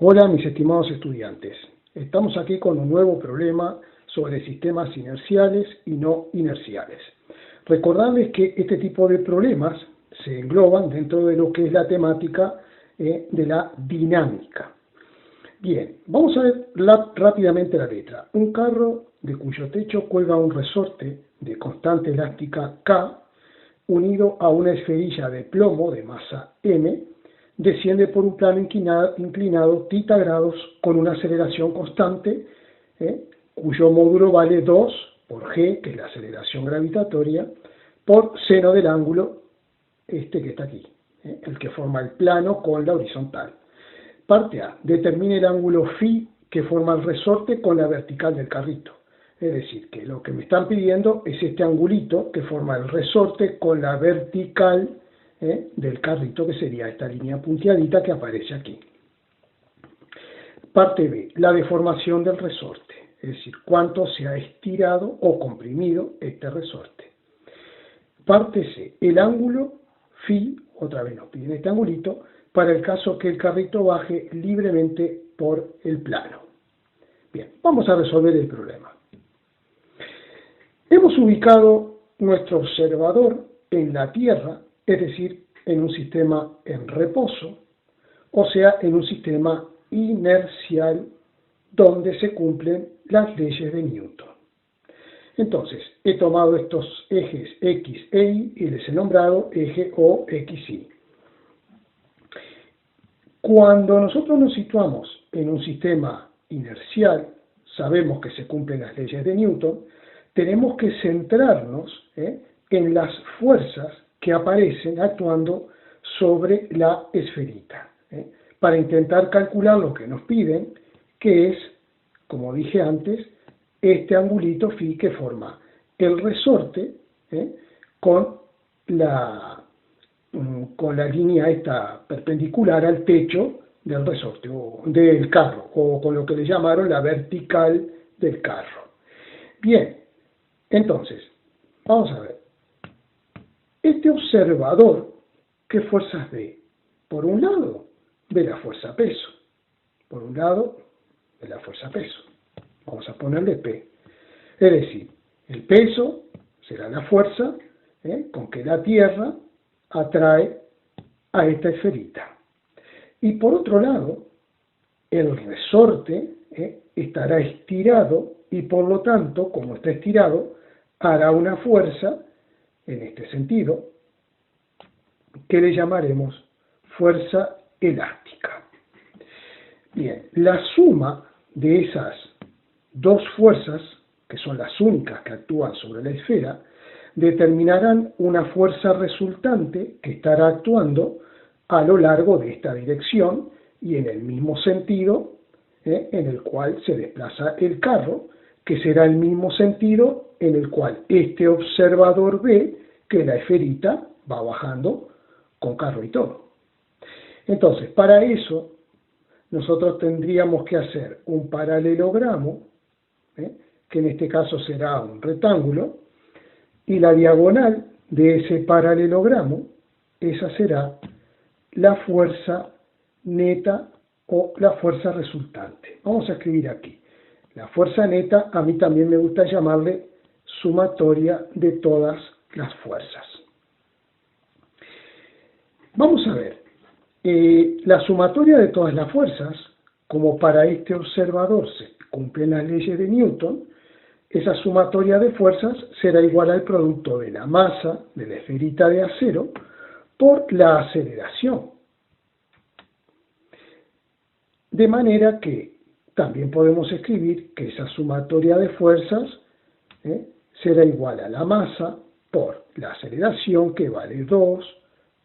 Hola mis estimados estudiantes, estamos aquí con un nuevo problema sobre sistemas inerciales y no inerciales. Recordarles que este tipo de problemas se engloban dentro de lo que es la temática de la dinámica. Bien, vamos a ver rápidamente la letra. Un carro de cuyo techo cuelga un resorte de constante elástica K unido a una esferilla de plomo de masa M, desciende por un plano inclinado θ grados con una aceleración constante, cuyo módulo vale 2 por g, que es la aceleración gravitatoria, por seno del ángulo que está aquí, el que forma el plano con la horizontal. Parte A. Determine el ángulo φ que forma el resorte con la vertical del carrito. Es decir, que lo que me están pidiendo es este angulito que forma el resorte con la vertical del carrito, que sería esta línea punteadita que aparece aquí. Parte B, la deformación del resorte, es decir, cuánto se ha estirado o comprimido este resorte. Parte C, el ángulo φ, otra vez nos piden este angulito, para el caso que el carrito baje libremente por el plano. Bien, vamos a resolver el problema. Hemos ubicado nuestro observador en la Tierra, es decir, en un sistema en reposo, o sea, en un sistema inercial donde se cumplen las leyes de Newton. Entonces, he tomado estos ejes X e Y y les he nombrado eje O, X, Y. Cuando nosotros nos situamos en un sistema inercial, sabemos que se cumplen las leyes de Newton, tenemos que centrarnos en las fuerzas que aparecen actuando sobre la esferita, para intentar calcular lo que nos piden, que es, como dije antes, este angulito φ que forma el resorte con la línea esta perpendicular al techo del resorte, o del carro, o con lo que le llamaron la vertical del carro. Bien, entonces, vamos a ver. Este observador, ¿qué fuerzas ve? Por un lado, ve la fuerza peso. Por un lado, ve la fuerza peso. Vamos a ponerle P. Es decir, el peso será la fuerza con que la Tierra atrae a esta esferita. Y por otro lado, el resorte estará estirado y por lo tanto, como está estirado, hará una fuerza en este sentido que le llamaremos fuerza elástica. Bien, la suma de esas dos fuerzas, que son las únicas que actúan sobre la esfera, determinarán una fuerza resultante que estará actuando a lo largo de esta dirección y en el mismo sentido en el cual se desplaza el carro, que será el mismo sentido en el cual este observador ve que la esferita va bajando con carro y todo. Entonces, para eso, nosotros tendríamos que hacer un paralelogramo, que en este caso será un rectángulo, y la diagonal de ese paralelogramo, esa será la fuerza neta o la fuerza resultante. Vamos a escribir aquí. La fuerza neta, a mí también me gusta llamarle sumatoria de todas las fuerzas. Vamos a ver. La sumatoria de todas las fuerzas, como para este observador se cumplen las leyes de Newton, esa sumatoria de fuerzas será igual al producto de la masa de la esferita de acero por la aceleración. De manera que también podemos escribir que esa sumatoria de fuerzas será igual a la masa por la aceleración, que vale 2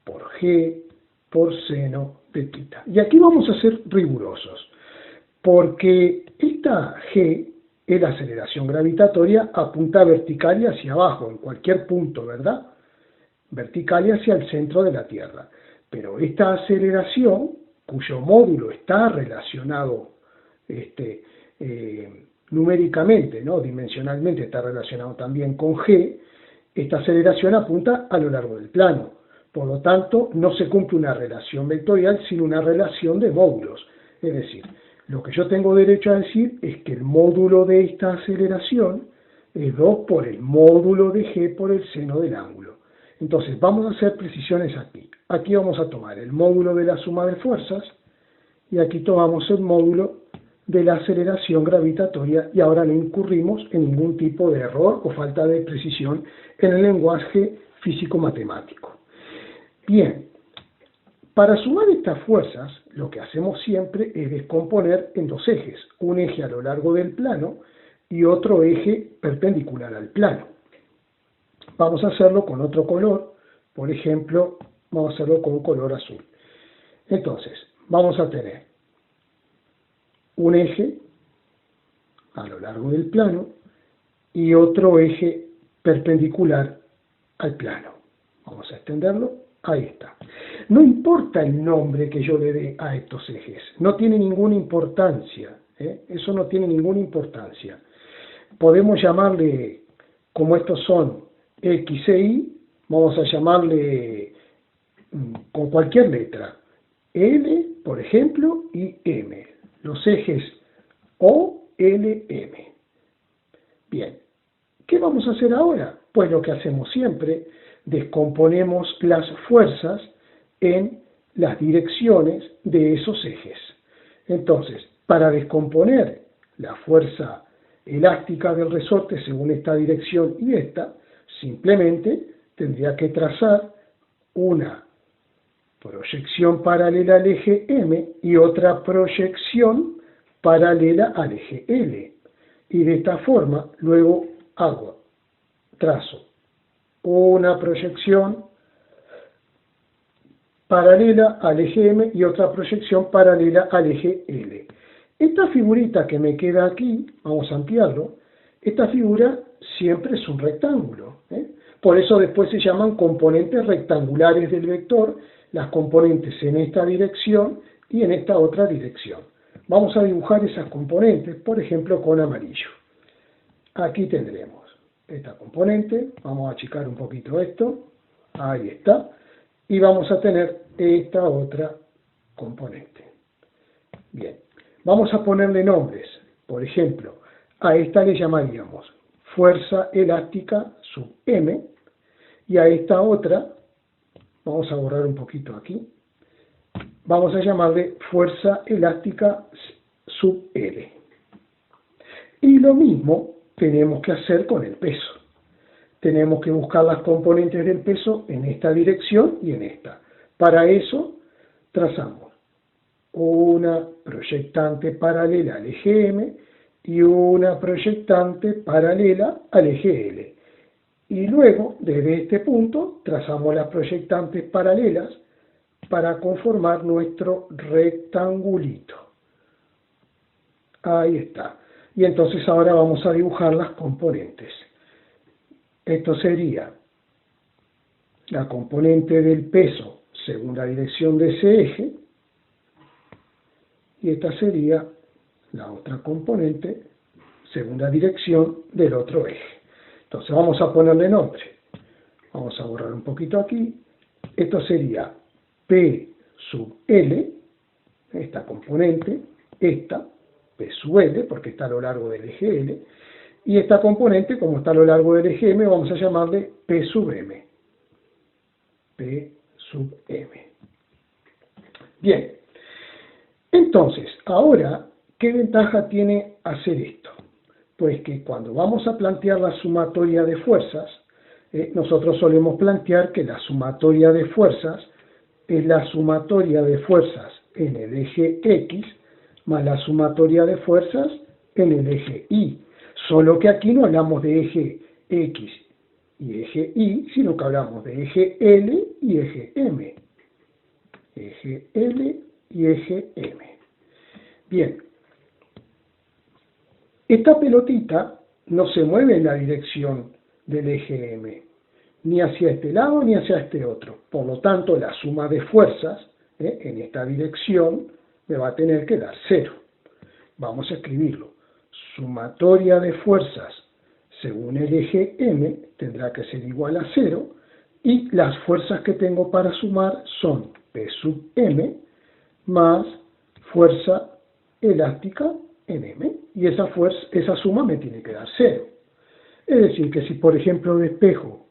por g por seno de θ. Y aquí vamos a ser rigurosos, porque esta g es la aceleración gravitatoria a punta vertical y hacia abajo, en cualquier punto, ¿verdad? Vertical y hacia el centro de la Tierra. Pero esta aceleración, cuyo módulo está relacionado numéricamente, ¿no? Dimensionalmente está relacionado también con g, esta aceleración apunta a lo largo del plano. Por lo tanto, no se cumple una relación vectorial, sino una relación de módulos. Es decir, lo que yo tengo derecho a decir es que el módulo de esta aceleración es 2 por el módulo de g por el seno del ángulo. Entonces, vamos a hacer precisiones aquí. Aquí vamos a tomar el módulo de la suma de fuerzas y aquí tomamos el módulo de la aceleración gravitatoria y ahora no incurrimos en ningún tipo de error o falta de precisión en el lenguaje físico-matemático. Bien, para sumar estas fuerzas, lo que hacemos siempre es descomponer en dos ejes, un eje a lo largo del plano y otro eje perpendicular al plano. Vamos a hacerlo con otro color, por ejemplo, vamos a hacerlo con color azul. Entonces, vamos a tener un eje a lo largo del plano y otro eje perpendicular al plano. Vamos a extenderlo, ahí está. No importa el nombre que yo le dé a estos ejes, no tiene ninguna importancia, eso no tiene ninguna importancia. Podemos llamarle, como estos son X e Y, vamos a llamarle con cualquier letra, L, por ejemplo, y M. Los ejes O, L, M. Bien, ¿qué vamos a hacer ahora? Pues lo que hacemos siempre, descomponemos las fuerzas en las direcciones de esos ejes. Entonces, para descomponer la fuerza elástica del resorte según esta dirección y esta, simplemente tendría que trazar una proyección paralela al eje M y otra proyección paralela al eje L. Y de esta forma, luego trazo una proyección paralela al eje M y otra proyección paralela al eje L. Esta figurita que me queda aquí, vamos a ampliarlo, esta figura siempre es un rectángulo. Por eso después se llaman componentes rectangulares del vector, las componentes en esta dirección y en esta otra dirección. Vamos a dibujar esas componentes, por ejemplo, con amarillo. Aquí tendremos esta componente, vamos a achicar un poquito esto, ahí está, y vamos a tener esta otra componente. Bien, vamos a ponerle nombres, por ejemplo, a esta le llamaríamos fuerza elástica sub M, y a esta otra, vamos a borrar un poquito aquí, vamos a llamarle fuerza elástica sub L. Y lo mismo tenemos que hacer con el peso. Tenemos que buscar las componentes del peso en esta dirección y en esta. Para eso trazamos una proyectante paralela al eje M y una proyectante paralela al eje L. Y luego, desde este punto, trazamos las proyectantes paralelas para conformar nuestro rectangulito. Ahí está. Y entonces ahora vamos a dibujar las componentes. Esto sería la componente del peso según la dirección de ese eje. Y esta sería la otra componente según la dirección del otro eje. Entonces vamos a ponerle nombre. Vamos a borrar un poquito aquí. Esto sería P sub L, esta componente, esta, P sub L, porque está a lo largo del eje L, y esta componente, como está a lo largo del eje M, vamos a llamarle P sub M. P sub M. Bien, entonces, ahora, ¿qué ventaja tiene hacer esto? Pues que cuando vamos a plantear la sumatoria de fuerzas, nosotros solemos plantear que la sumatoria de fuerzas es la sumatoria de fuerzas en el eje X más la sumatoria de fuerzas en el eje Y. Solo que aquí no hablamos de eje X y eje Y, sino que hablamos de eje L y eje M. Eje L y eje M. Bien. Esta pelotita no se mueve en la dirección del eje M, ni hacia este lado ni hacia este otro. Por lo tanto, la suma de fuerzas en esta dirección me va a tener que dar 0. Vamos a escribirlo. Sumatoria de fuerzas según el eje M tendrá que ser igual a 0 y las fuerzas que tengo para sumar son P sub M más fuerza elástica en M, y esa suma me tiene que dar 0. Es decir, que si por ejemplo despejo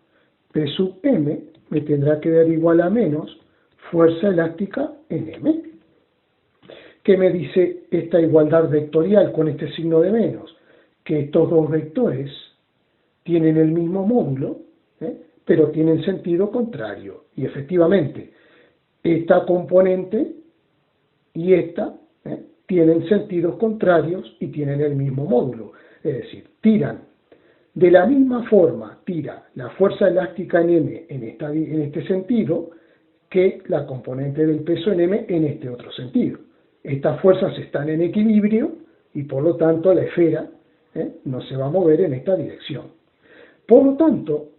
P sub M, me tendrá que dar igual a menos fuerza elástica en M. ¿Qué me dice esta igualdad vectorial con este signo de menos? Que estos dos vectores tienen el mismo módulo, pero tienen sentido contrario. Y efectivamente, esta componente y esta tienen sentidos contrarios y tienen el mismo módulo. Es decir, tiran de la misma forma, tira la fuerza elástica en M en este sentido que la componente del peso en M en este otro sentido. Estas fuerzas están en equilibrio y por lo tanto la esfera no se va a mover en esta dirección. Por lo tanto,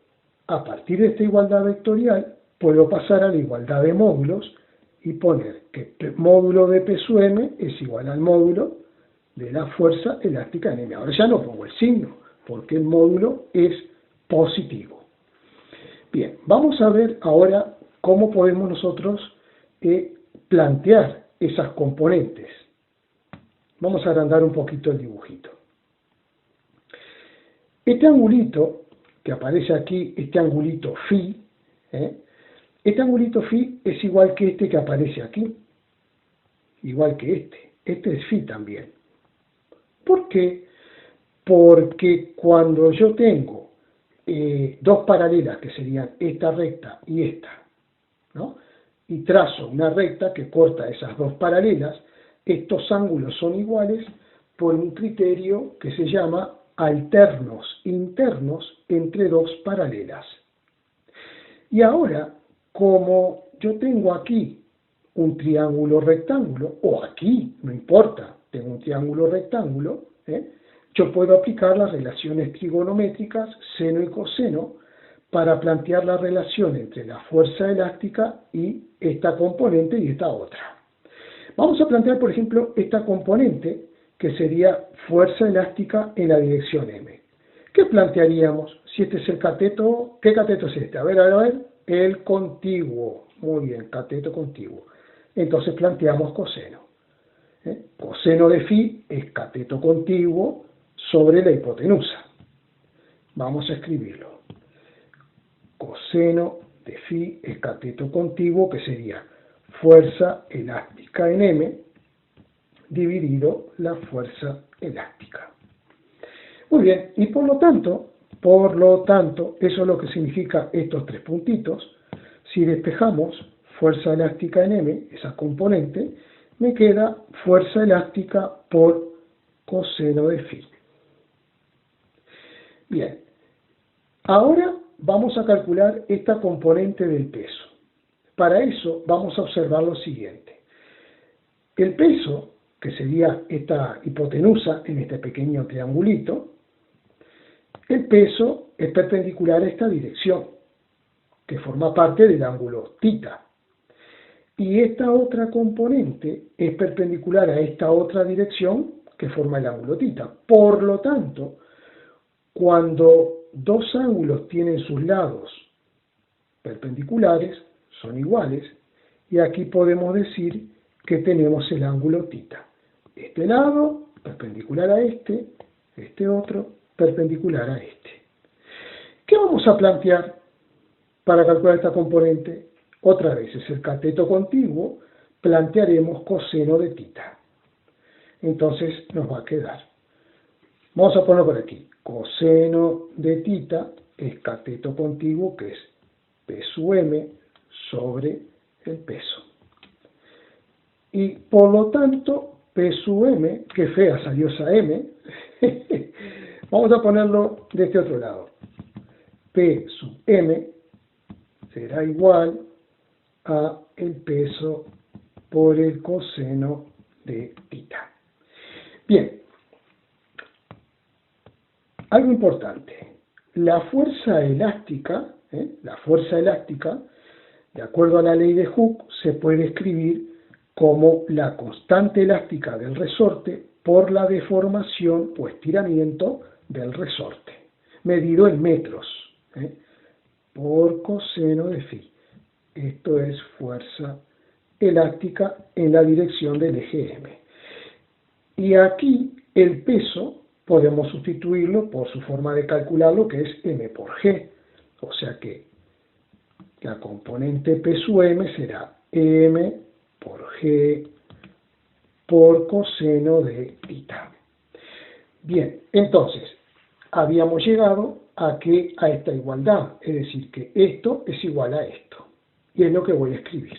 a partir de esta igualdad vectorial, puedo pasar a la igualdad de módulos y poner que el módulo de P sub M es igual al módulo de la fuerza elástica en M. Ahora ya no pongo el signo, porque el módulo es positivo. Bien, vamos a ver ahora cómo podemos nosotros plantear esas componentes. Vamos a agrandar un poquito el dibujito. Este angulito que aparece aquí, este angulito phi, este angulito phi es igual que este que aparece aquí, igual que este. Este es phi también. ¿Por qué? Porque cuando yo tengo dos paralelas, que serían esta recta y esta, ¿no? Y trazo una recta que corta esas dos paralelas, estos ángulos son iguales por un criterio que se llama alternos internos entre dos paralelas. Y ahora, como yo tengo aquí un triángulo rectángulo, o aquí, no importa, tengo un triángulo rectángulo, yo puedo aplicar las relaciones trigonométricas seno y coseno para plantear la relación entre la fuerza elástica y esta componente y esta otra. Vamos a plantear, por ejemplo, esta componente que sería fuerza elástica en la dirección M. ¿Qué plantearíamos si este es el cateto? ¿Qué cateto es este? A ver, el contiguo. Muy bien, cateto contiguo. Entonces planteamos coseno. Coseno de phi es cateto contiguo sobre la hipotenusa. Vamos a escribirlo. Coseno de phi es cateto contiguo, que sería fuerza elástica en M dividido la fuerza elástica. Muy bien, y por lo tanto, eso es lo que significa estos tres puntitos. Si despejamos fuerza elástica en M, esa componente, me queda fuerza elástica por coseno de phi. Bien, ahora vamos a calcular esta componente del peso. Para eso vamos a observar lo siguiente. El peso, que sería esta hipotenusa en este pequeño triangulito, el peso es perpendicular a esta dirección, que forma parte del ángulo θ. Y esta otra componente es perpendicular a esta otra dirección que forma el ángulo θ. Por lo tanto, cuando dos ángulos tienen sus lados perpendiculares, son iguales, y aquí podemos decir que tenemos el ángulo θ. Este lado perpendicular a este otro perpendicular a este. ¿Qué vamos a plantear para calcular esta componente? Otra vez es el cateto contiguo, plantearemos coseno de θ. Entonces nos va a quedar. Vamos a ponerlo por aquí. Coseno de θ es cateto contiguo, que es P sub M sobre el peso. Y por lo tanto, P sub M, que fea salió esa M, vamos a ponerlo de este otro lado. P sub M será igual a el peso por el coseno de θ. Bien, algo importante. La fuerza elástica, de acuerdo a la ley de Hooke, se puede escribir como la constante elástica del resorte por la deformación o estiramiento del resorte, medido en metros, por coseno de phi. Esto es fuerza elástica en la dirección del eje M. Y aquí el peso podemos sustituirlo por su forma de calcularlo, que es M por G. O sea que la componente P sub M será M por G por coseno de θ. Bien, entonces, habíamos llegado a esta igualdad, es decir, que esto es igual a esto. Y es lo que voy a escribir.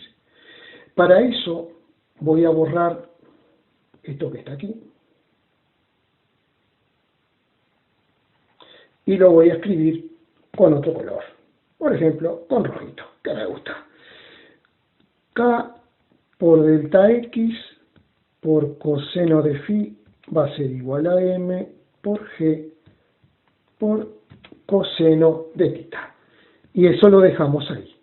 Para eso voy a borrar esto que está aquí. Y lo voy a escribir con otro color. Por ejemplo, con rojito, que me gusta. K por delta X por coseno de phi va a ser igual a M por G por coseno de θ. Y eso lo dejamos ahí.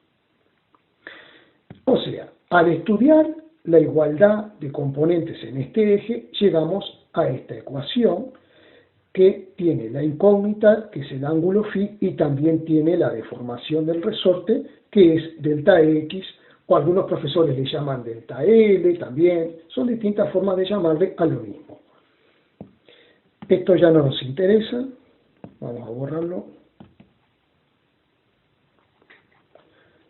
O sea, al estudiar la igualdad de componentes en este eje, llegamos a esta ecuación que tiene la incógnita, que es el ángulo phi, y también tiene la deformación del resorte, que es delta X, o algunos profesores le llaman delta L también. Son distintas formas de llamarle a lo mismo. Esto ya no nos interesa. Vamos a borrarlo.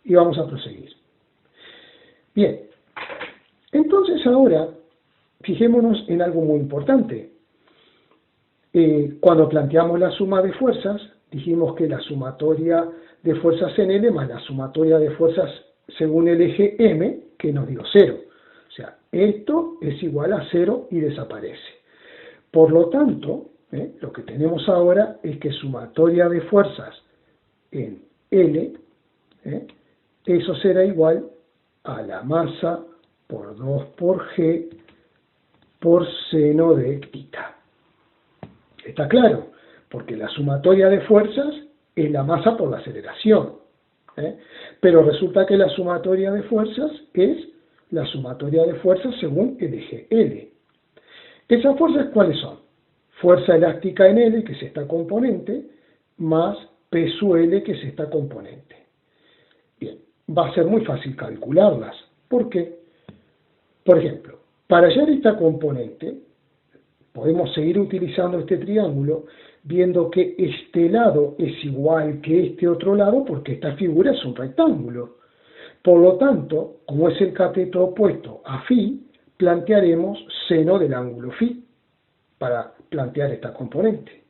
Y vamos a proseguir. Bien. Entonces ahora, fijémonos en algo muy importante. Cuando planteamos la suma de fuerzas, dijimos que la sumatoria de fuerzas en L más la sumatoria de fuerzas según el eje M, que nos dio 0. O sea, esto es igual a 0 y desaparece. Por lo tanto, lo que tenemos ahora es que sumatoria de fuerzas en L, eso será igual a la masa por 2 por G por seno de θ. ¿Está claro? Porque la sumatoria de fuerzas es la masa por la aceleración. Pero resulta que la sumatoria de fuerzas es la sumatoria de fuerzas según el eje L. ¿Esas fuerzas cuáles son? Fuerza elástica en L, que es esta componente, más P sub L, que es esta componente. Bien, va a ser muy fácil calcularlas. ¿Por qué? Por ejemplo, para hallar esta componente, podemos seguir utilizando este triángulo, viendo que este lado es igual que este otro lado, porque esta figura es un rectángulo. Por lo tanto, como es el cateto opuesto a phi, plantearemos seno del ángulo phi para plantear esta componente.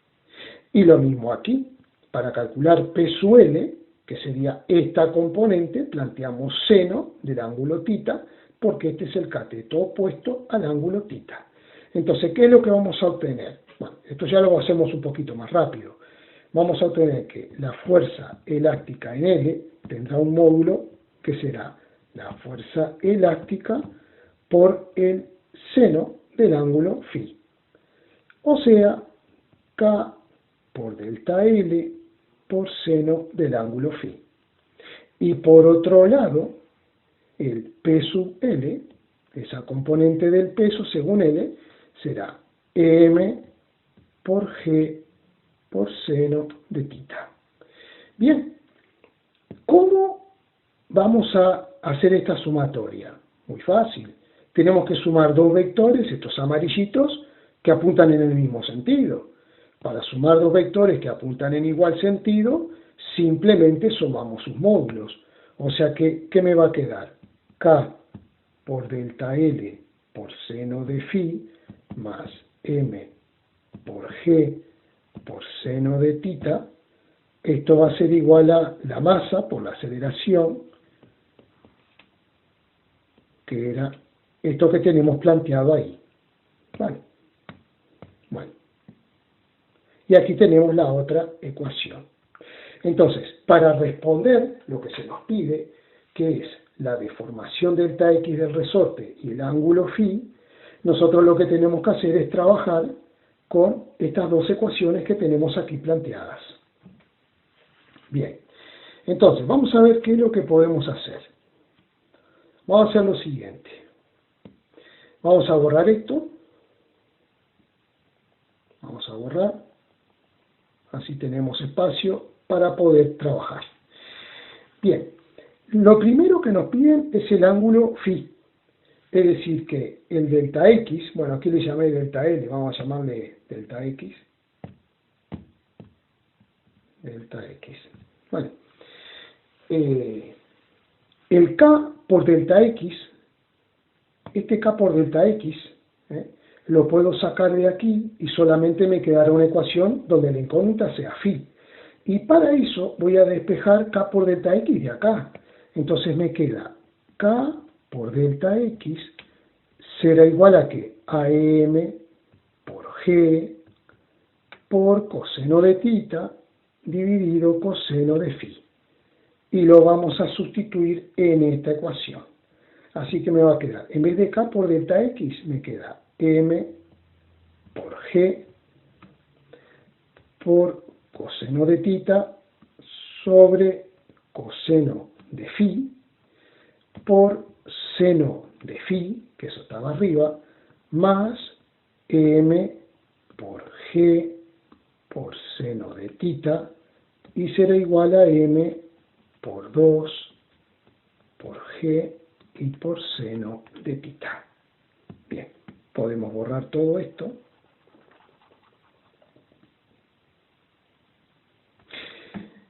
Y lo mismo aquí, para calcular P sub L, que sería esta componente, planteamos seno del ángulo θ, porque este es el cateto opuesto al ángulo θ. Entonces, ¿qué es lo que vamos a obtener? Bueno, esto ya lo hacemos un poquito más rápido. Vamos a obtener que la fuerza elástica en L tendrá un módulo que será la fuerza elástica por el seno del ángulo phi. O sea, K por delta L por seno del ángulo phi. Y por otro lado, el P sub L, esa componente del peso según L, será M por G por seno de θ. Bien, ¿cómo vamos a hacer esta sumatoria? Muy fácil. Tenemos que sumar dos vectores, estos amarillitos, que apuntan en el mismo sentido. Para sumar dos vectores que apuntan en igual sentido, simplemente sumamos sus módulos. O sea que, ¿qué me va a quedar? K por delta L por seno de phi más M por G por seno de θ. Esto va a ser igual a la masa por la aceleración, que era esto que tenemos planteado ahí. ¿Vale? Bueno. Y aquí tenemos la otra ecuación. Entonces, para responder lo que se nos pide, que es la deformación delta X del resorte y el ángulo phi, nosotros lo que tenemos que hacer es trabajar con estas dos ecuaciones que tenemos aquí planteadas. Bien, entonces vamos a ver qué es lo que podemos hacer. Vamos a hacer lo siguiente. Vamos a borrar esto. Vamos a borrar. Así tenemos espacio para poder trabajar. Bien, lo primero que nos piden es el ángulo phi. Es decir que el delta X, bueno, aquí le llamé delta L, vamos a llamarle delta X. Delta X. Bueno, el K por delta X, este K por delta X, lo puedo sacar de aquí y solamente me quedará una ecuación donde la incógnita sea phi. Y para eso voy a despejar K por delta X de acá. Entonces me queda K por delta X será igual a ¿qué? A M por G por coseno de tita dividido coseno de phi. Y lo vamos a sustituir en esta ecuación. Así que me va a quedar, en vez de K por delta X, me queda M por G por coseno de tita sobre coseno de phi por seno de phi, que eso estaba arriba, más M por G por seno de tita, y será igual a M por 2 por G y por seno de tita. Bien, podemos borrar todo esto.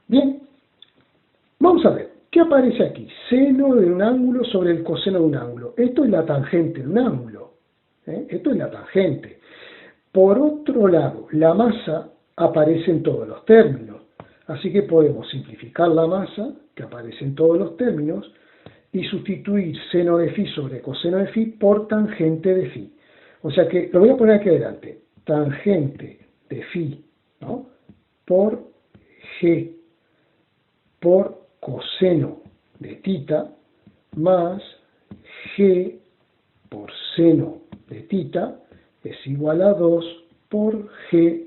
Bien, vamos a ver, ¿qué aparece aquí? Seno de un ángulo sobre el coseno de un ángulo. Esto es la tangente de un ángulo. Esto es la tangente. Por otro lado, la masa aparece en todos los términos. Así que podemos simplificar la masa, que aparece en todos los términos, y sustituir seno de phi sobre coseno de phi por tangente de phi. O sea que, lo voy a poner aquí adelante, tangente de phi, ¿no? Por G por coseno de tita más G por seno de tita es igual a 2 por G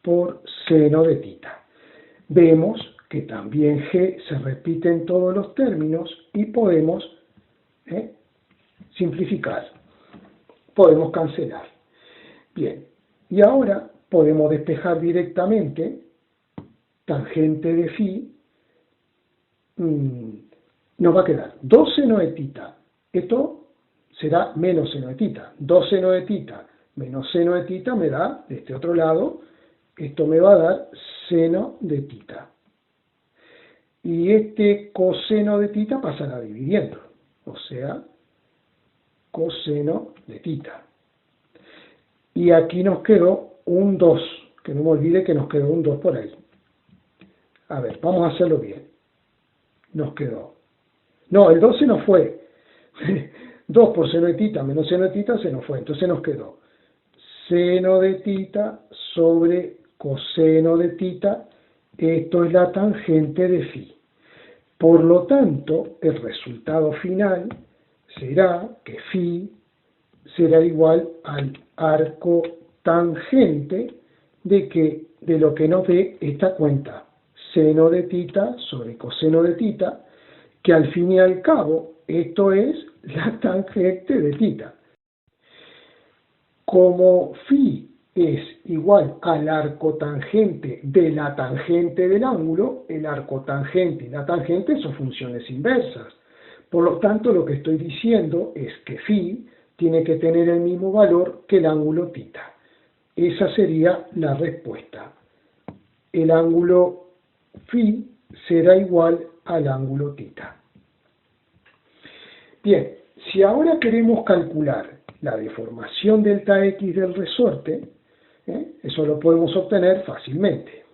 por seno de tita. Vemos que también G se repite en todos los términos y podemos simplificar, podemos cancelar. Bien, y ahora podemos despejar directamente tangente de phi, nos va a quedar 2 seno de tita, esto será menos seno de tita, 2 seno de tita menos seno de tita me da, de este otro lado, esto me va a dar seno de tita. Y este coseno de tita pasará dividiendo, o sea, coseno de tita. Y aquí nos quedó un 2, que no me olvide que nos quedó un 2 por ahí. A ver, vamos a hacerlo bien. Nos quedó. No, el 2 se nos fue. 2 por seno de tita menos seno de tita se nos fue. Entonces nos quedó seno de tita sobre coseno de tita. Esto es la tangente de phi. Por lo tanto, el resultado final será que phi será igual al arco tangente de lo que nos dé esta cuenta, seno de tita sobre coseno de tita, que al fin y al cabo esto es la tangente de tita. Como phi es igual al arco tangente de la tangente del ángulo, el arco tangente y la tangente son funciones inversas. Por lo tanto, lo que estoy diciendo es que phi tiene que tener el mismo valor que el ángulo tita. Esa sería la respuesta. El ángulo phi será igual al ángulo tita. Bien, si ahora queremos calcular la deformación delta X del resorte, eso lo podemos obtener fácilmente.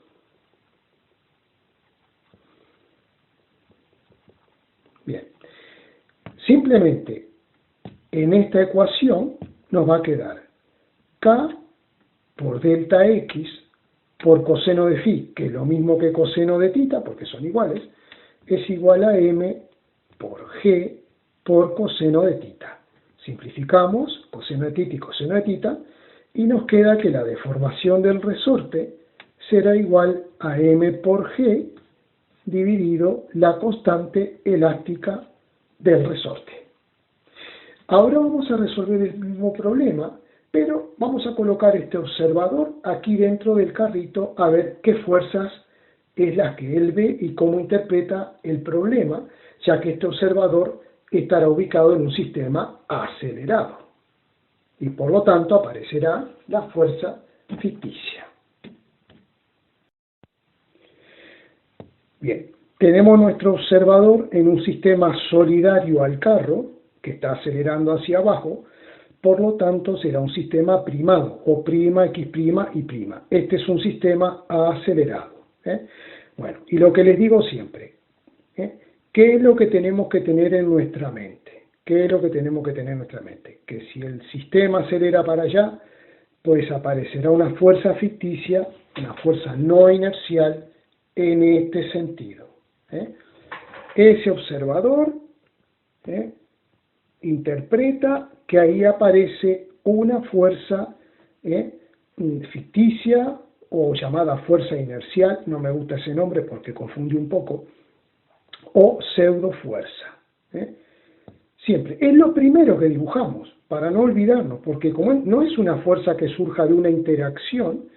Bien, simplemente en esta ecuación nos va a quedar K por delta X por coseno de phi, que es lo mismo que coseno de tita, porque son iguales, es igual a M por G por coseno de tita. Simplificamos coseno de tita y coseno de tita, y nos queda que la deformación del resorte será igual a M por G dividido la constante elástica del resorte. Ahora vamos a resolver el mismo problema, pero vamos a colocar este observador aquí dentro del carrito a ver qué fuerzas es las que él ve y cómo interpreta el problema, ya que este observador estará ubicado en un sistema acelerado y por lo tanto aparecerá la fuerza ficticia. Bien, tenemos nuestro observador en un sistema solidario al carro que está acelerando hacia abajo, por lo tanto será un sistema primado, o prima, x prima y prima. Este es un sistema acelerado. Bueno, y lo que les digo siempre, ¿qué es lo que tenemos que tener en nuestra mente? ¿Qué es lo que tenemos que tener en nuestra mente? Que si el sistema acelera para allá, pues aparecerá una fuerza ficticia, una fuerza no inercial en este sentido. Ese observador interpreta que ahí aparece una fuerza ficticia o llamada fuerza inercial, no me gusta ese nombre porque confunde un poco, o pseudofuerza. Siempre, es lo primero que dibujamos, para no olvidarnos, porque como no es una fuerza que surja de una interacción,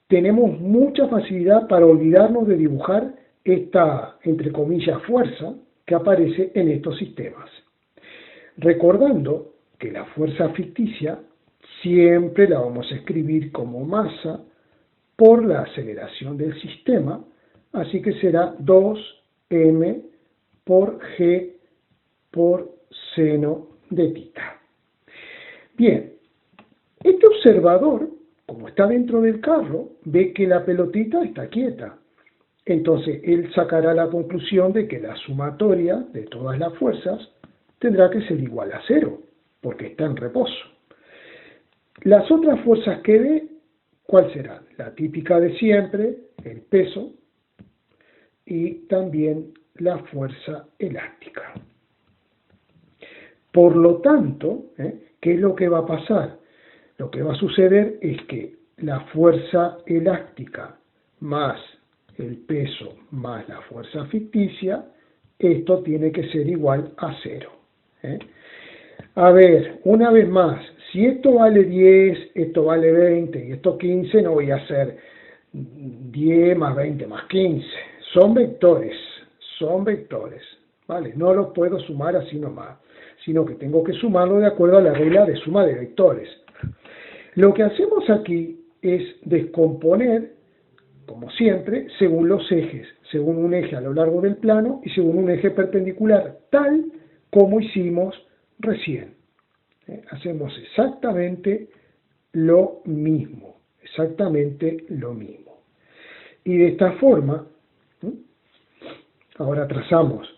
tenemos mucha facilidad para olvidarnos de dibujar esta, entre comillas, fuerza que aparece en estos sistemas. Recordando que la fuerza ficticia siempre la vamos a escribir como masa por la aceleración del sistema, así que será 2m por g por seno de tita. Bien, este observador, como está dentro del carro, ve que la pelotita está quieta. Entonces, él sacará la conclusión de que la sumatoria de todas las fuerzas tendrá que ser igual a 0, porque está en reposo. Las otras fuerzas que ve, ¿cuál será? La típica de siempre, el peso, y también la fuerza elástica. Por lo tanto, ¿qué es lo que va a pasar? Lo que va a suceder es que la fuerza elástica más el peso más la fuerza ficticia, esto tiene que ser igual a 0. A ver, una vez más, si esto vale 10, esto vale 20 y esto 15, no voy a hacer 10 más 20 más 15. Son vectores, ¿vale? No los puedo sumar así nomás, sino que tengo que sumarlo de acuerdo a la regla de suma de vectores. Lo que hacemos aquí es descomponer, como siempre, según los ejes, según un eje a lo largo del plano y según un eje perpendicular, tal como hicimos recién. Hacemos exactamente lo mismo, Y de esta forma, ahora trazamos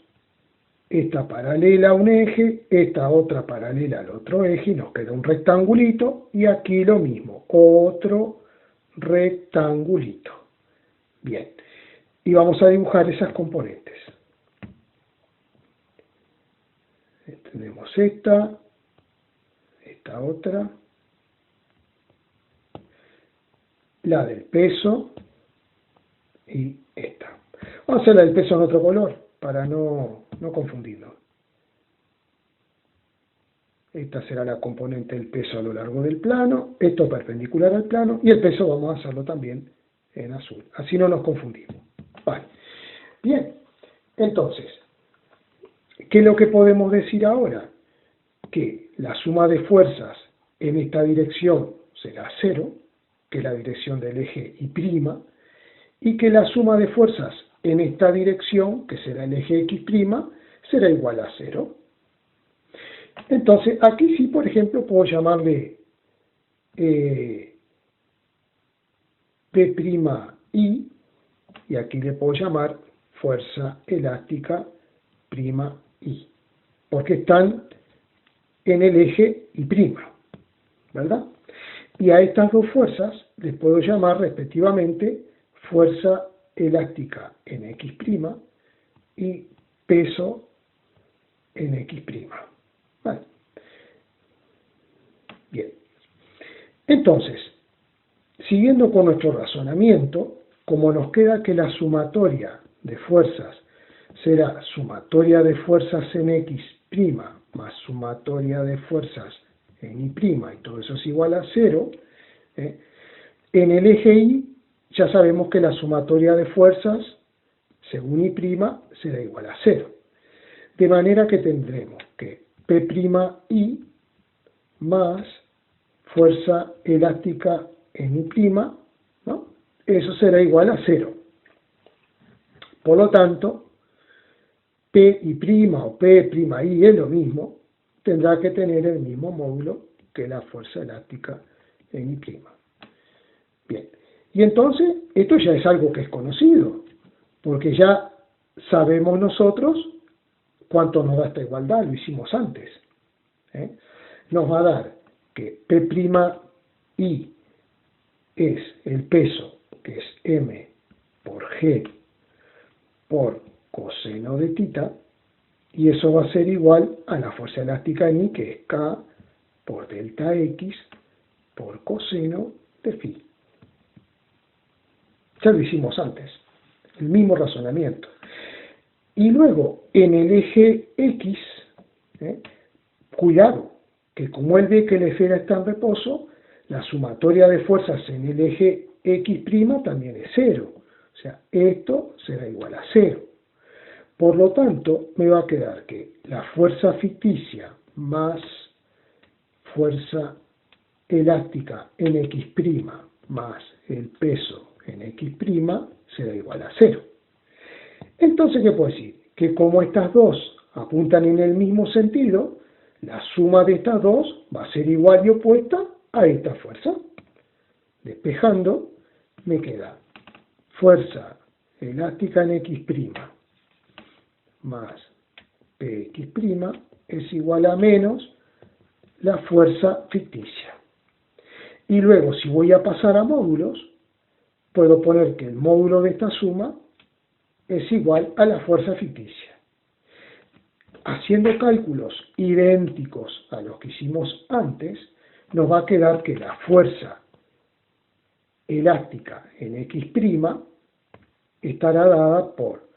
esta paralela a un eje, esta otra paralela al otro eje, y nos queda un rectangulito, y aquí lo mismo, otro rectangulito. Bien, y vamos a dibujar esas componentes. Tenemos esta otra, la del peso y esta. Vamos a hacer la del peso en otro color para no confundirnos. Esta será la componente del peso a lo largo del plano, esto perpendicular al plano, y el peso vamos a hacerlo también en azul. Así no nos confundimos. Vale. Bien, entonces, ¿qué es lo que podemos decir ahora? Que la suma de fuerzas en esta dirección será 0, que es la dirección del eje Y', y que la suma de fuerzas en esta dirección, que será el eje X', será igual a 0. Entonces, aquí sí, por ejemplo, puedo llamarle P'I, y aquí le puedo llamar fuerza elástica prima I, porque están en el eje Y', ¿verdad? Y a estas dos fuerzas les puedo llamar respectivamente fuerza elástica en X' y peso en X'. ¿Vale? Bien. Entonces, siguiendo con nuestro razonamiento, como nos queda que la sumatoria de fuerzas será sumatoria de fuerzas en X' más sumatoria de fuerzas en Y', y todo eso es igual a 0, en el eje Y ya sabemos que la sumatoria de fuerzas según Y' será igual a 0. De manera que tendremos que P'I más fuerza elástica en I', ¿no? Eso será igual a 0. Por lo tanto, P'I' o P'I es lo mismo, tendrá que tener el mismo módulo que la fuerza elástica en I'. Bien, y entonces esto ya es algo que es conocido, porque ya sabemos nosotros cuánto nos da esta igualdad, lo hicimos antes. Nos va a dar que P'I es el peso, que es m por g por coseno de tita, y eso va a ser igual a la fuerza elástica en I, que es K por delta X por coseno de phi. Ya lo hicimos antes, el mismo razonamiento. Y luego, en el eje X, cuidado, que como él ve que la esfera está en reposo, la sumatoria de fuerzas en el eje X' también es 0. O sea, esto será igual a 0. Por lo tanto, me va a quedar que la fuerza ficticia más fuerza elástica en X' más el peso en X' será igual a 0. Entonces, ¿qué puedo decir? Que como estas dos apuntan en el mismo sentido, la suma de estas dos va a ser igual y opuesta a esta fuerza. Despejando, me queda fuerza elástica en X' más Px' es igual a menos la fuerza ficticia. Y luego, si voy a pasar a módulos, puedo poner que el módulo de esta suma es igual a la fuerza ficticia. Haciendo cálculos idénticos a los que hicimos antes, nos va a quedar que la fuerza elástica en X' estará dada por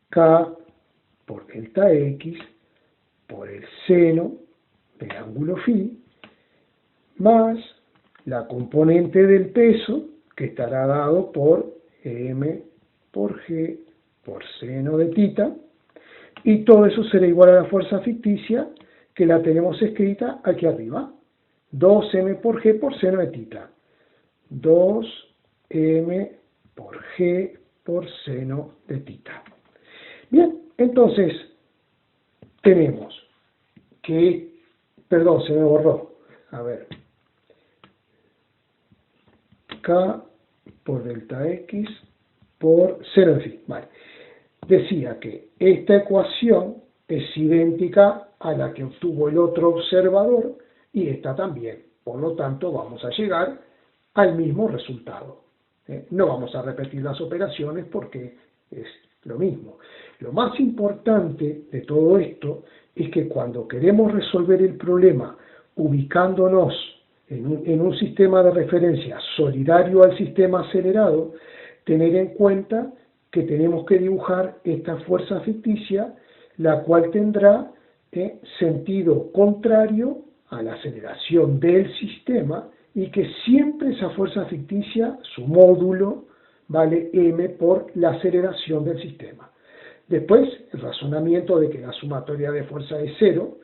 K por delta X por el seno del ángulo phi más la componente del peso, que estará dado por m por g por seno de tita, y todo eso será igual a la fuerza ficticia, que la tenemos escrita aquí arriba, 2m por g por seno de tita, 2m por g por seno de tita. Bien, entonces tenemos que, perdón, se me borró, a ver, K por delta X por seno de phi. Vale. Decía que esta ecuación es idéntica a la que obtuvo el otro observador y esta también. Por lo tanto, vamos a llegar al mismo resultado. No vamos a repetir las operaciones porque es lo mismo. Lo más importante de todo esto es que cuando queremos resolver el problema ubicándonos en un sistema de referencia solidario al sistema acelerado, tener en cuenta que tenemos que dibujar esta fuerza ficticia, la cual tendrá sentido contrario a la aceleración del sistema, y que siempre esa fuerza ficticia, su módulo, vale m por la aceleración del sistema. Después, el razonamiento de que la sumatoria de fuerza es 0,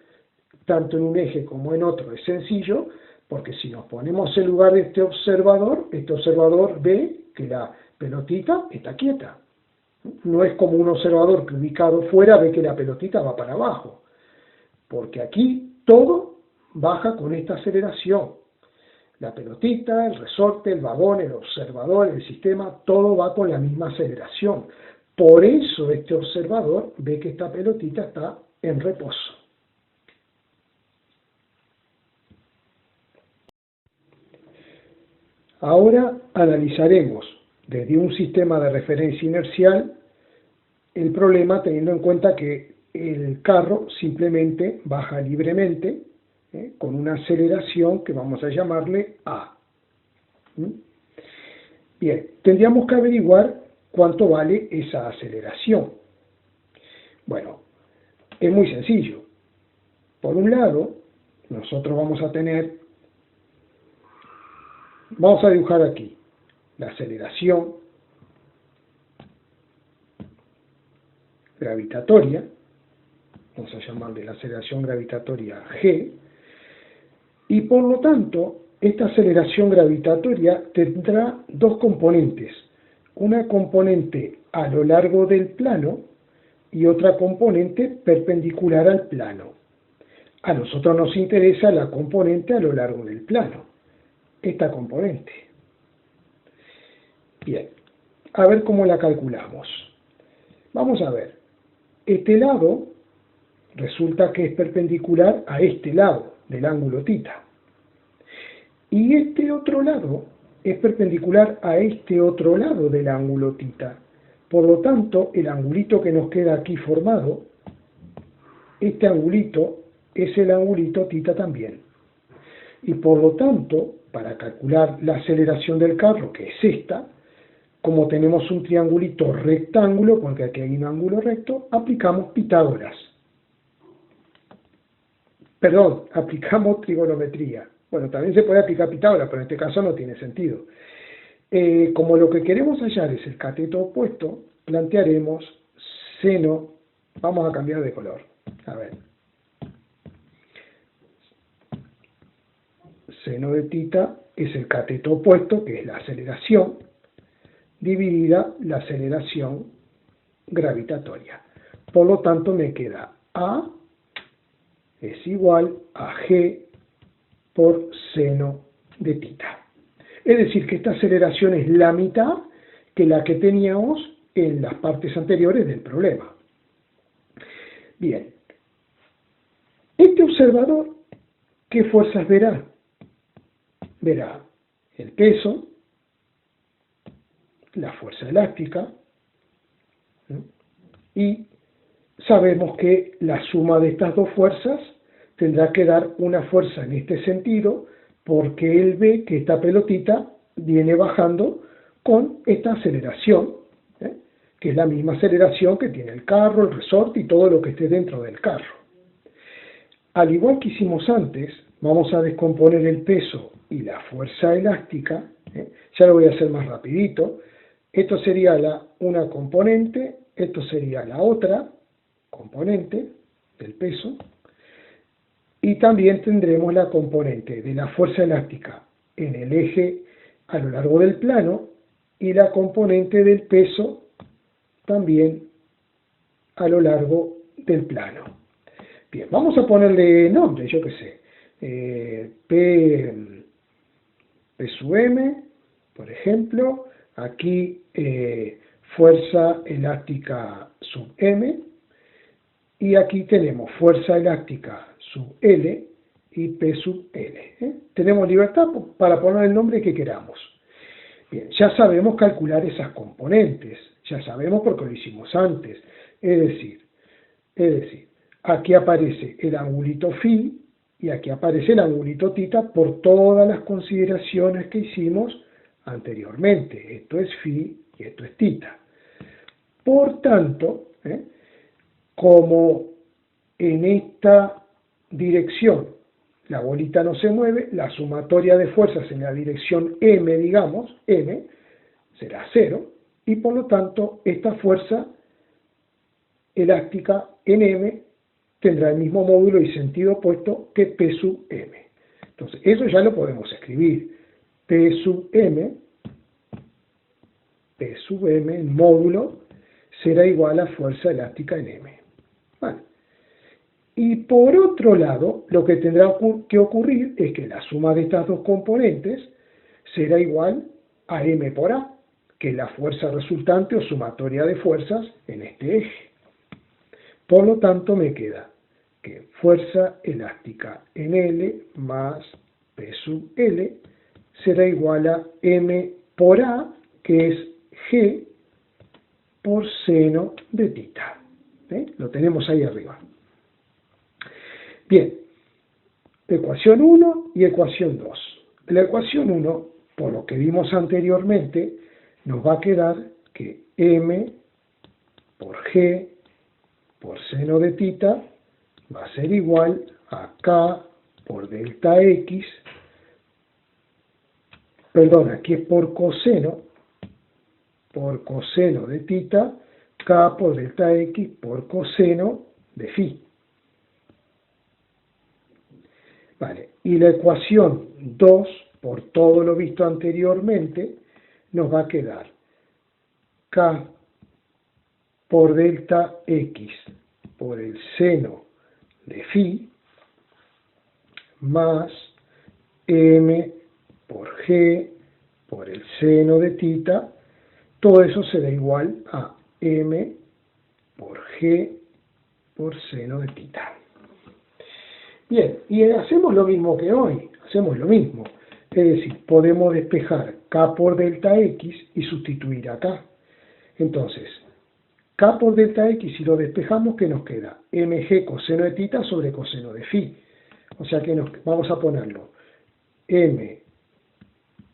tanto en un eje como en otro, es sencillo, porque si nos ponemos en lugar de este observador ve que la pelotita está quieta. No es como un observador que ubicado fuera ve que la pelotita va para abajo, porque aquí todo baja con esta aceleración. La pelotita, el resorte, el vagón, el observador, el sistema, todo va con la misma aceleración. Por eso este observador ve que esta pelotita está en reposo. Ahora analizaremos desde un sistema de referencia inercial el problema, teniendo en cuenta que el carro simplemente baja libremente con una aceleración que vamos a llamarle A. Bien, tendríamos que averiguar cuánto vale esa aceleración. Bueno, es muy sencillo. Por un lado, nosotros vamos a dibujar aquí la aceleración gravitatoria, vamos a llamarle la aceleración gravitatoria G, y por lo tanto, esta aceleración gravitatoria tendrá dos componentes, una componente a lo largo del plano y otra componente perpendicular al plano. A nosotros nos interesa la componente a lo largo del plano, esta componente. Bien, a ver cómo la calculamos. Vamos a ver, este lado resulta que es perpendicular a este lado del ángulo θ. Y este otro lado es perpendicular a este otro lado del ángulo θ. Por lo tanto, el angulito que nos queda aquí formado, este angulito es el angulito θ también. Y por lo tanto, para calcular la aceleración del carro, que es esta, como tenemos un triangulito rectángulo, porque aquí hay un ángulo recto, aplicamos Pitágoras. Perdón, aplicamos trigonometría. Bueno, también se puede aplicar Pitágoras, pero en este caso no tiene sentido. Como lo que queremos hallar es el cateto opuesto, plantearemos seno, vamos a cambiar de color. A ver. Seno de θ es el cateto opuesto, que es la aceleración, dividida la aceleración gravitatoria. Por lo tanto, me queda A es igual a G por seno de θ. Es decir, que esta aceleración es la mitad que la que teníamos en las partes anteriores del problema. Bien, este observador, ¿qué fuerzas verá? Verá el peso, la fuerza elástica, y sabemos que la suma de estas dos fuerzas tendrá que dar una fuerza en este sentido, porque él ve que esta pelotita viene bajando con esta aceleración, que es la misma aceleración que tiene el carro, el resorte y todo lo que esté dentro del carro. Al igual que hicimos antes, vamos a descomponer el peso y la fuerza elástica, ya lo voy a hacer más rapidito. Esto sería una componente, esto sería la otra componente del peso, y también tendremos la componente de la fuerza elástica en el eje a lo largo del plano y la componente del peso también a lo largo del plano. Bien, vamos a ponerle nombre, yo qué sé, P sub M, por ejemplo, aquí fuerza elástica sub M, y aquí tenemos fuerza elástica sub L y P sub L. Tenemos libertad para poner el nombre que queramos. Bien, ya sabemos calcular esas componentes, ya sabemos porque lo hicimos antes. Es decir, aquí aparece el angulito φ y aquí aparece el angulito θ por todas las consideraciones que hicimos anteriormente. Esto es φ y esto es θ. Por tanto, como en esta dirección la bolita no se mueve, la sumatoria de fuerzas en la dirección M, digamos, M, será 0, y por lo tanto esta fuerza elástica en M tendrá el mismo módulo y sentido opuesto que P sub M. Entonces, eso ya lo podemos escribir. P sub M, el módulo, será igual a fuerza elástica en M. Vale. Y por otro lado, lo que tendrá que ocurrir es que la suma de estas dos componentes será igual a M por A, que es la fuerza resultante o sumatoria de fuerzas en este eje. Por lo tanto, me queda que fuerza elástica en L más P sub L será igual a M por A, que es G por seno de θ. Lo tenemos ahí arriba. Bien, ecuación 1 y ecuación 2. La ecuación 1, por lo que vimos anteriormente, nos va a quedar que M por G por seno de θ va a ser igual a K por delta X, perdón, aquí es por coseno de θ, K por delta X por coseno de φ. Vale, y la ecuación 2, por todo lo visto anteriormente, nos va a quedar K por delta X por el seno de phi más M por G por el seno de tita, todo eso será igual a M por G por seno de tita. Bien, y hacemos lo mismo que hoy, hacemos lo mismo. Es decir, podemos despejar K por delta X y sustituir acá. Entonces, K por delta X, si lo despejamos, ¿qué nos queda? Mg coseno de tita sobre coseno de phi. O sea que vamos a ponerlo M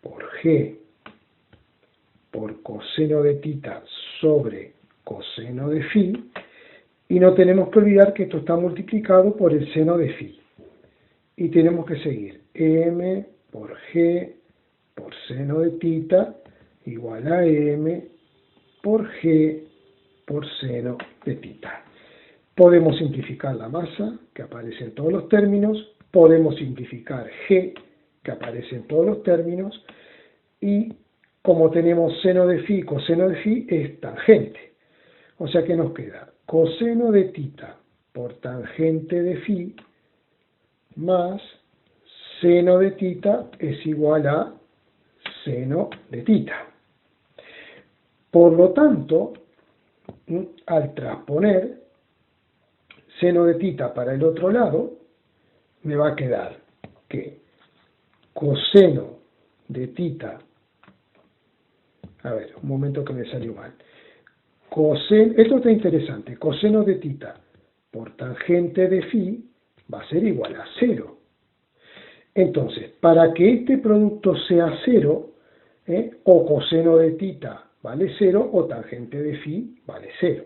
por G por coseno de tita sobre coseno de phi. Y no tenemos que olvidar que esto está multiplicado por el seno de phi. Y tenemos que seguir M por G por seno de tita igual a M por G por seno de tita. Podemos simplificar la masa, que aparece en todos los términos. Podemos simplificar G, que aparece en todos los términos. Y como tenemos seno de phi, coseno de phi es tangente. O sea que nos queda coseno de tita por tangente de phi más seno de tita es igual a seno de tita. Por lo tanto, al transponer seno de tita para el otro lado, me va a quedar que coseno de tita, a ver, un momento que me salió mal, esto está interesante, coseno de tita por tangente de phi va a ser igual a 0. Entonces, para que este producto sea 0, o coseno de tita vale 0 o tangente de phi vale 0.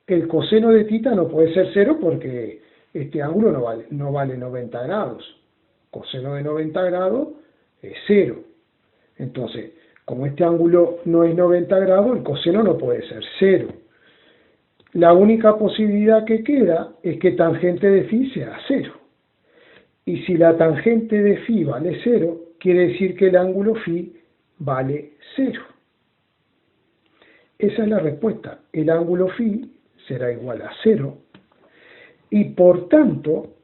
El coseno de tita no puede ser 0 porque este ángulo no vale 90 grados. Coseno de 90 grados es 0. Entonces, como este ángulo no es 90 grados, el coseno no puede ser 0. La única posibilidad que queda es que tangente de phi sea 0. Y si la tangente de phi vale 0, quiere decir que el ángulo phi vale 0. Esa es la respuesta. El ángulo phi será igual a 0. Y por tanto,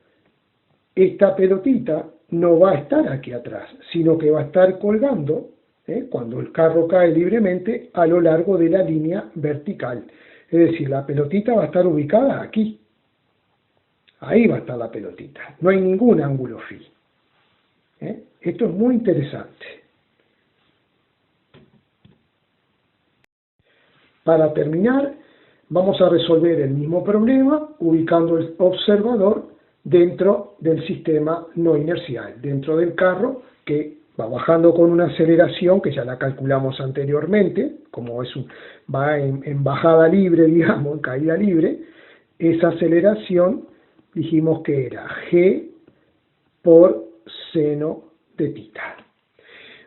esta pelotita no va a estar aquí atrás, sino que va a estar colgando, cuando el carro cae libremente, a lo largo de la línea vertical. Es decir, la pelotita va a estar ubicada aquí. Ahí va a estar la pelotita. No hay ningún ángulo phi. Esto es muy interesante. Para terminar, vamos a resolver el mismo problema ubicando el observador dentro del sistema no inercial, dentro del carro que va bajando con una aceleración que ya la calculamos anteriormente, como va en bajada libre, digamos, en caída libre. Esa aceleración dijimos que era G por seno de tita.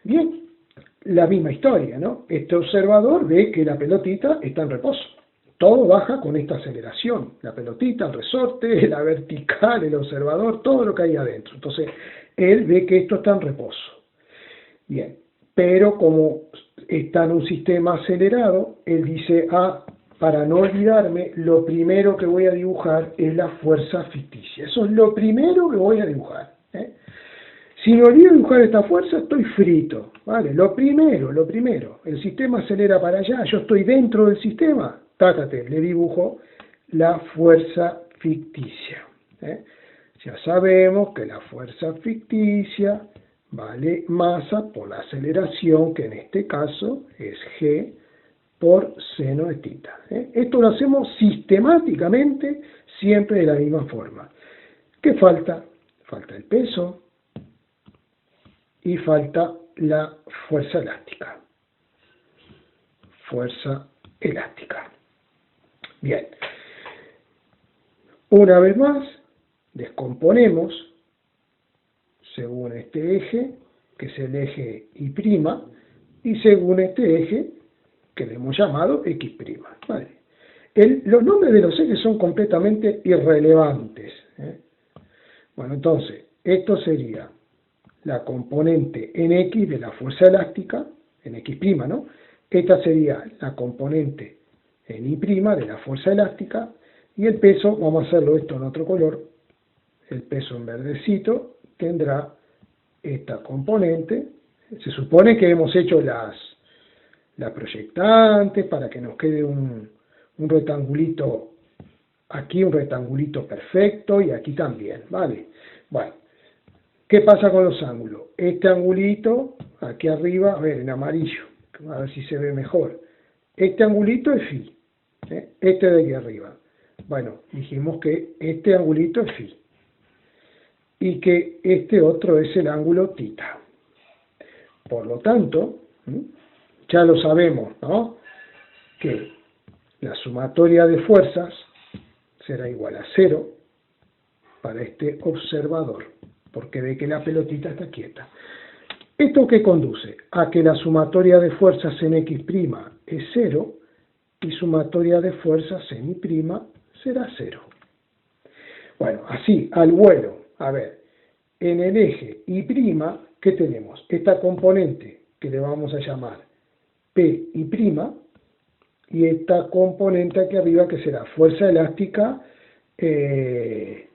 Bien, la misma historia, ¿no? Este observador ve que la pelotita está en reposo. Todo baja con esta aceleración. La pelotita, el resorte, la vertical, el observador, todo lo que hay adentro. Entonces, él ve que esto está en reposo. Bien, pero como está en un sistema acelerado, él dice, para no olvidarme, lo primero que voy a dibujar es la fuerza ficticia. Eso es lo primero que voy a dibujar. Si me olvido dibujar esta fuerza, estoy frito. ¿Vale? Lo primero, el sistema acelera para allá, yo estoy dentro del sistema, le dibujo la fuerza ficticia. Ya sabemos que la fuerza ficticia vale masa por la aceleración, que en este caso es G por seno de tita. Esto lo hacemos sistemáticamente, siempre de la misma forma. ¿Qué falta? Falta el peso y falta la fuerza elástica. Fuerza elástica. Bien. Una vez más, descomponemos según este eje, que es el eje Y', y según este eje, que le hemos llamado X'. ¿Vale? Los nombres de los ejes son completamente irrelevantes. Bueno, entonces, esto sería la componente en X de la fuerza elástica, en X', ¿no? Esta sería la componente en Y' de la fuerza elástica, y el peso, vamos a hacerlo esto en otro color, el peso en verdecito tendrá esta componente. Se supone que hemos hecho las proyectantes para que nos quede un rectangulito aquí, un rectangulito perfecto, y aquí también, ¿vale? Bueno, ¿qué pasa con los ángulos? Este angulito, aquí arriba, a ver, en amarillo, a ver si se ve mejor. Este angulito es phi, este de aquí arriba. Bueno, dijimos que este angulito es phi, y que este otro es el ángulo tita. Por lo tanto, ya lo sabemos, ¿no? Que la sumatoria de fuerzas será igual a 0 para este observador, porque ve que la pelotita está quieta. ¿Esto qué conduce? A que la sumatoria de fuerzas en X' es 0 y sumatoria de fuerzas en Y' será 0. Bueno, así, al vuelo, a ver, en el eje Y', ¿qué tenemos? Esta componente que le vamos a llamar P'Y', y esta componente aquí arriba que será fuerza elástica Y'.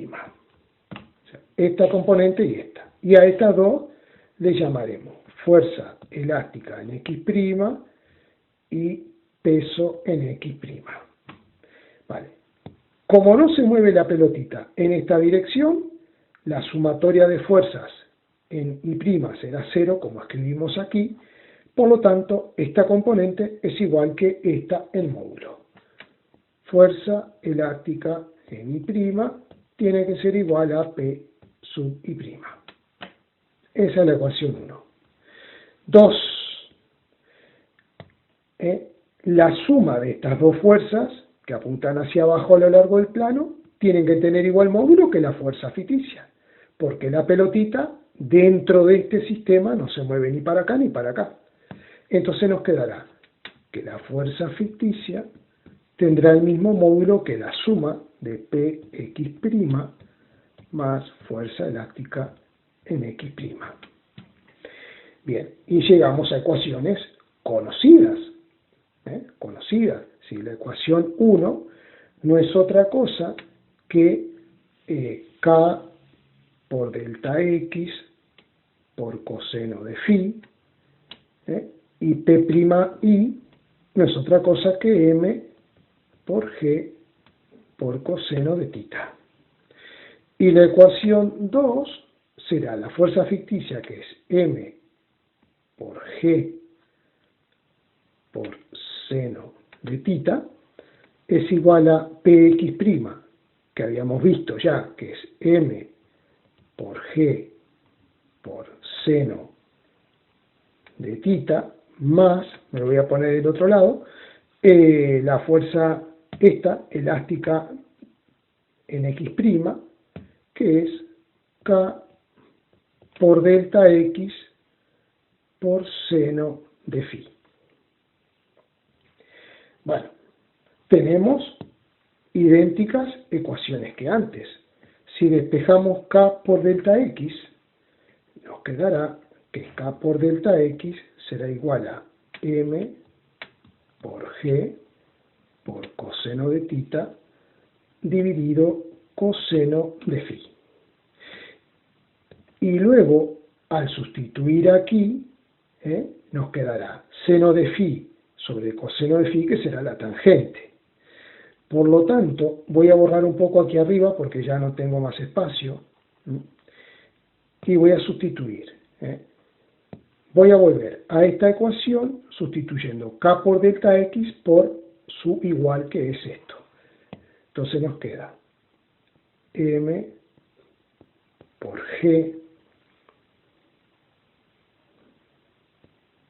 O sea, esta componente y esta. Y a estas dos le llamaremos fuerza elástica en X' y peso en X'. Vale. Como no se mueve la pelotita en esta dirección, la sumatoria de fuerzas en Y' será 0, como escribimos aquí. Por lo tanto, esta componente es igual que esta en módulo. Fuerza elástica en Y' tiene que ser igual a P sub Y'. Esa es la ecuación 1. 2. La suma de estas dos fuerzas que apuntan hacia abajo a lo largo del plano tienen que tener igual módulo que la fuerza ficticia, porque la pelotita dentro de este sistema no se mueve ni para acá ni para acá. Entonces nos quedará que la fuerza ficticia tendrá el mismo módulo que la suma de Px' más fuerza elástica en X'. Bien, y llegamos a ecuaciones conocidas. Conocidas. Si la ecuación 1 no es otra cosa que K por delta X por coseno de phi, y P'I no es otra cosa que M por G por coseno de tita. Y la ecuación 2 será la fuerza ficticia, que es M por G por seno de tita, es igual a Px', que habíamos visto ya, que es M por G por seno de tita, más, me lo voy a poner del otro lado, la fuerza esta, elástica en X', que es K por delta X por seno de phi. Bueno, tenemos idénticas ecuaciones que antes. Si despejamos K por delta X, nos quedará que K por delta X será igual a M por G por coseno de tita dividido coseno de phi. Y luego, al sustituir aquí, nos quedará seno de phi sobre coseno de phi, que será la tangente. Por lo tanto, voy a borrar un poco aquí arriba porque ya no tengo más espacio, y voy a sustituir. Voy a volver a esta ecuación sustituyendo K por delta X por su igual, que es esto. Entonces nos queda M por G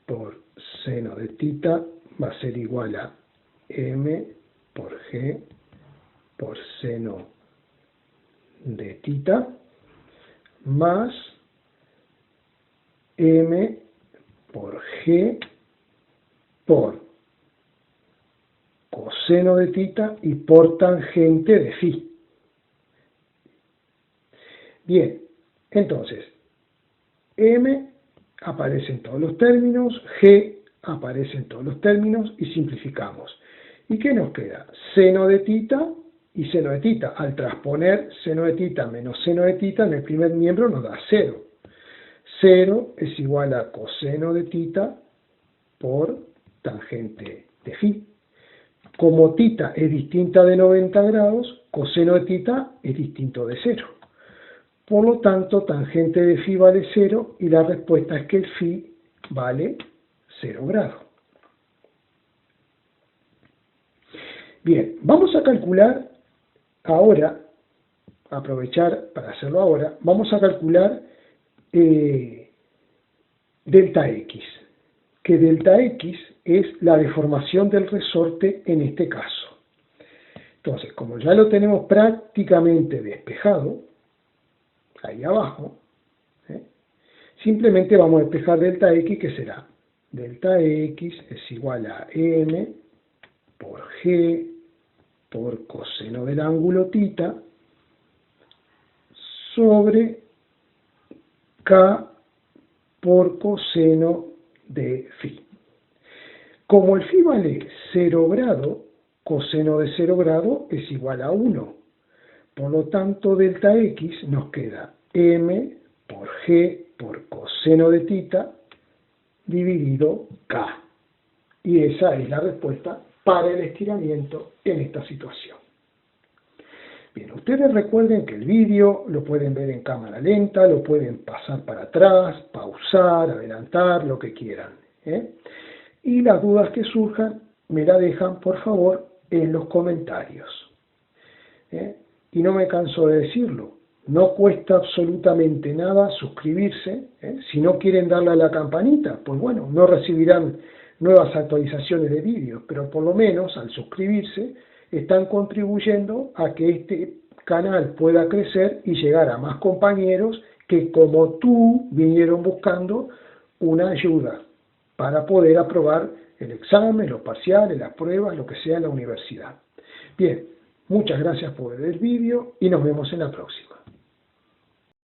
por seno de tita va a ser igual a M por G por seno de tita más M por G por coseno de tita y por tangente de phi. Bien, entonces, M aparece en todos los términos, G aparece en todos los términos y simplificamos. ¿Y qué nos queda? Seno de tita y seno de tita. Al transponer seno de tita menos seno de tita en el primer miembro nos da 0. 0 es igual a coseno de tita por tangente de phi. Como tita es distinta de 90 grados, coseno de tita es distinto de 0. Por lo tanto, tangente de phi vale 0 y la respuesta es que el phi vale 0 grados. Bien, vamos a calcular ahora, aprovechar para hacerlo ahora, vamos a calcular delta X, que delta X es la deformación del resorte en este caso. Entonces, como ya lo tenemos prácticamente despejado, ahí abajo, simplemente vamos a despejar delta X, que será delta X es igual a M por G por coseno del ángulo tita sobre K por coseno de phi. Como el phi vale 0 grado, coseno de 0 grado es igual a 1. Por lo tanto, delta X nos queda M por G por coseno de tita dividido K. Y esa es la respuesta para el estiramiento en esta situación. Bien, ustedes recuerden que el vídeo lo pueden ver en cámara lenta, lo pueden pasar para atrás, pausar, adelantar, lo que quieran. Y las dudas que surjan me la dejan, por favor, en los comentarios. Y no me canso de decirlo, no cuesta absolutamente nada suscribirse. Si no quieren darle a la campanita, pues bueno, no recibirán nuevas actualizaciones de vídeos, pero por lo menos al suscribirse están contribuyendo a que este canal pueda crecer y llegar a más compañeros que, como tú, vinieron buscando una ayuda para poder aprobar el examen, los parciales, las pruebas, lo que sea en la universidad. Bien, muchas gracias por ver el vídeo y nos vemos en la próxima.